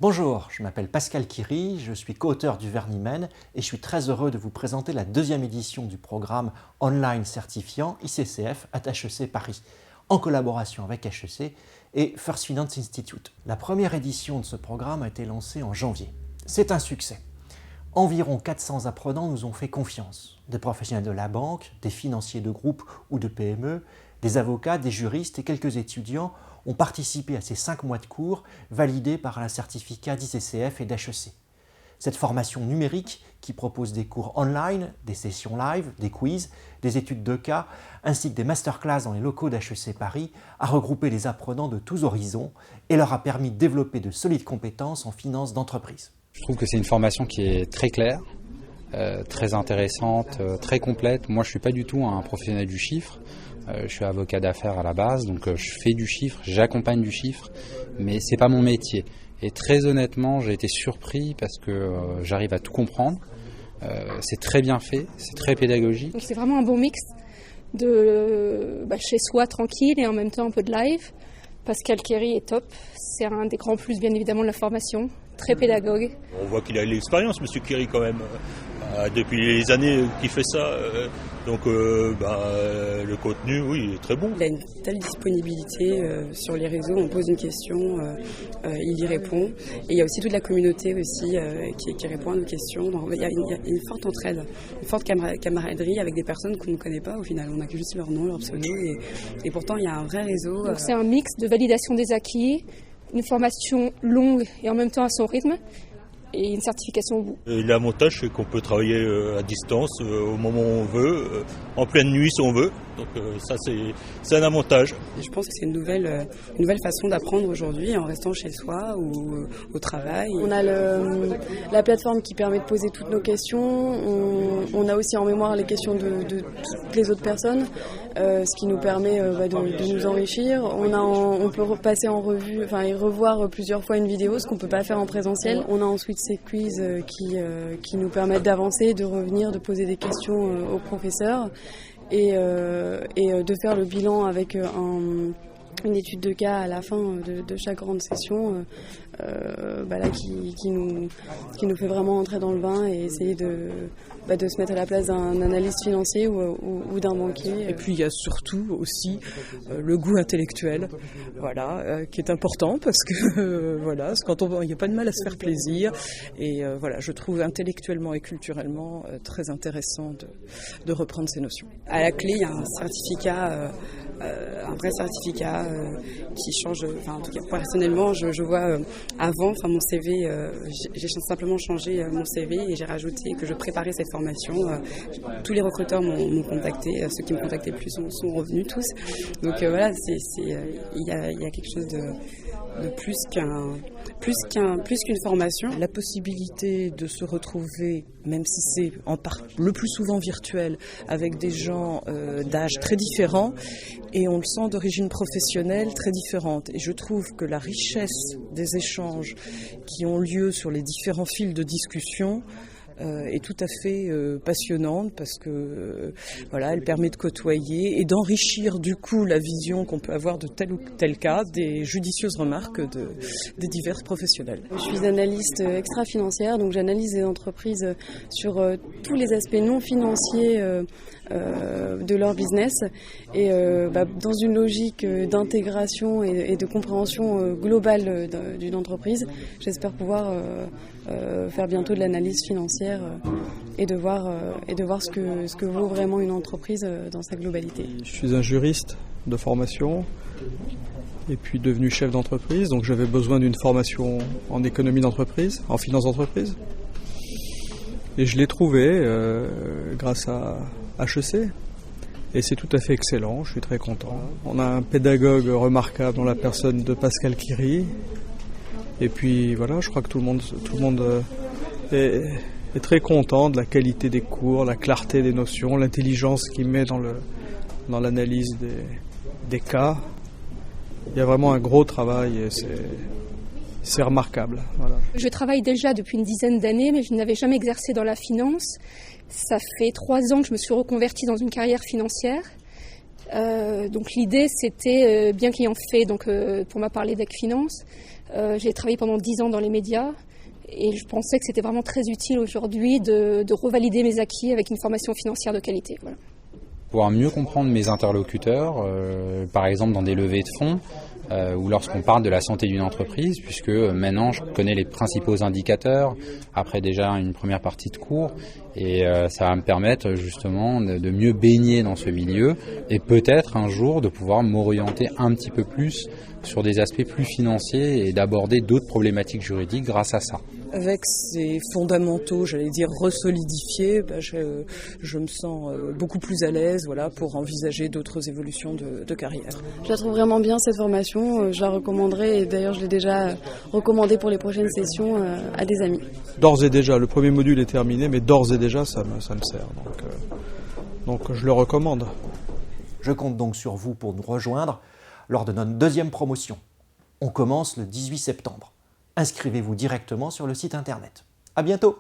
Bonjour, je m'appelle Pascal Quiri, je suis co-auteur du Vernimen et je suis très heureux de vous présenter la deuxième édition du programme online certifiant ICCF at HEC Paris, en collaboration avec HEC et First Finance Institute. La première édition de ce programme a été lancée en janvier. C'est un succès. Environ 400 apprenants nous ont fait confiance. Des professionnels de la banque, des financiers de groupe ou de PME, des avocats, des juristes et quelques étudiants ont participé à ces 5 mois de cours validés par un certificat d'ICCF et d'HEC. Cette formation numérique qui propose des cours online, des sessions live, des quiz, des études de cas, ainsi que des masterclass dans les locaux d'HEC Paris, a regroupé les apprenants de tous horizons et leur a permis de développer de solides compétences en finance d'entreprise. Je trouve que c'est une formation qui est très claire, très intéressante, très complète. Moi, je ne suis pas du tout un professionnel du chiffre. Je suis avocat d'affaires à la base, donc je fais du chiffre, j'accompagne du chiffre, mais c'est pas mon métier. Et très honnêtement, j'ai été surpris parce que j'arrive à tout comprendre. C'est très bien fait, c'est très pédagogique. Donc c'est vraiment un bon mix de chez soi tranquille et en même temps un peu de live. Pascal Quiri est top, c'est un des grands plus bien évidemment de la formation, très pédagogue. On voit qu'il a l'expérience, monsieur Quiri quand même. Depuis les années qu'il fait ça, le contenu, oui, il est très bon. Il a une telle disponibilité sur les réseaux, on pose une question, il y répond. Et il y a aussi toute la communauté aussi qui répond à nos questions. Donc, il y a une forte entraide, une forte camaraderie avec des personnes qu'on ne connaît pas au final. On n'a que juste leur nom, leur pseudo et pourtant il y a un vrai réseau. Donc c'est un mix de validation des acquis, une formation longue et en même temps à son rythme. Et une certification au bout. Et l'avantage, c'est qu'on peut travailler à distance au moment où on veut, en pleine nuit si on veut. Donc ça, c'est un avantage. Et je pense que c'est une nouvelle façon d'apprendre aujourd'hui en restant chez soi ou au travail. On a la plateforme qui permet de poser toutes nos questions. On a aussi en mémoire les questions de toutes les autres personnes, ce qui nous permet de nous enrichir. On peut passer en revue, et revoir plusieurs fois une vidéo, ce qu'on ne peut pas faire en présentiel. On a ensuite ces quiz qui nous permettent d'avancer, de revenir, de poser des questions aux professeurs et de faire le bilan avec une étude de cas à la fin de chaque grande session qui nous fait vraiment entrer dans le bain et essayer de se mettre à la place d'un analyste financier ou d'un banquier. Et puis il y a surtout aussi le goût intellectuel, qui est important parce que il n'y a pas de mal à se faire plaisir et je trouve intellectuellement et culturellement très intéressant de reprendre ces notions. À la clé, il y a un certificat, un vrai certificat qui change. En tout cas, personnellement, je vois avant, mon CV, j'ai simplement changé mon CV et j'ai rajouté que je préparais cette formation. Tous les recruteurs m'ont contacté, ceux qui me contactaient plus sont revenus tous. Donc il y a quelque chose de plus qu'une formation. La possibilité de se retrouver, même si c'est le plus souvent virtuel, avec des gens d'âge très différents et on le sent d'origine professionnelle très différente. Et je trouve que la richesse des échanges qui ont lieu sur les différents fils de discussion est tout à fait passionnante parce que elle permet de côtoyer et d'enrichir du coup la vision qu'on peut avoir de tel ou tel cas des judicieuses remarques des divers professionnels. Je suis analyste extra-financière, donc j'analyse les entreprises sur tous les aspects non financiers de leur business et dans une logique d'intégration et de compréhension globale d'une entreprise, j'espère pouvoir faire bientôt de l'analyse financière et de voir ce que vaut vraiment une entreprise dans sa globalité. Je suis un juriste de formation et puis devenu chef d'entreprise, donc j'avais besoin d'une formation en économie d'entreprise, en finance d'entreprise. Et je l'ai trouvé grâce à HEC. Et c'est tout à fait excellent, je suis très content. On a un pédagogue remarquable dans la personne de Pascal Quiri. Et puis je crois que tout le monde est très content de la qualité des cours, la clarté des notions, l'intelligence qu'il met dans l'analyse des cas. Il y a vraiment un gros travail et c'est remarquable. Voilà. Je travaille déjà depuis une dizaine d'années, mais je n'avais jamais exercé dans la finance. Ça fait 3 ans que je me suis reconvertie dans une carrière financière. Donc l'idée, c'était, bien qu'ayant fait, pour ma part, l'EDEC Finance, j'ai travaillé pendant 10 ans dans les médias et je pensais que c'était vraiment très utile aujourd'hui de revalider mes acquis avec une formation financière de qualité. Voilà. Pouvoir mieux comprendre mes interlocuteurs, par exemple dans des levées de fonds, ou lorsqu'on parle de la santé d'une entreprise, puisque maintenant je connais les principaux indicateurs, après déjà une première partie de cours, et ça va me permettre justement de mieux baigner dans ce milieu, et peut-être un jour de pouvoir m'orienter un petit peu plus sur des aspects plus financiers et d'aborder d'autres problématiques juridiques grâce à ça. Avec ces fondamentaux, j'allais dire resolidifiés, je me sens beaucoup plus à l'aise, voilà, pour envisager d'autres évolutions de carrière. Je la trouve vraiment bien cette formation, je la recommanderais et d'ailleurs je l'ai déjà recommandée pour les prochaines sessions à des amis. D'ores et déjà, le premier module est terminé, mais d'ores et déjà ça me sert, donc je le recommande. Je compte donc sur vous pour nous rejoindre lors de notre deuxième promotion. On commence le 18 septembre. Inscrivez-vous directement sur le site internet. À bientôt!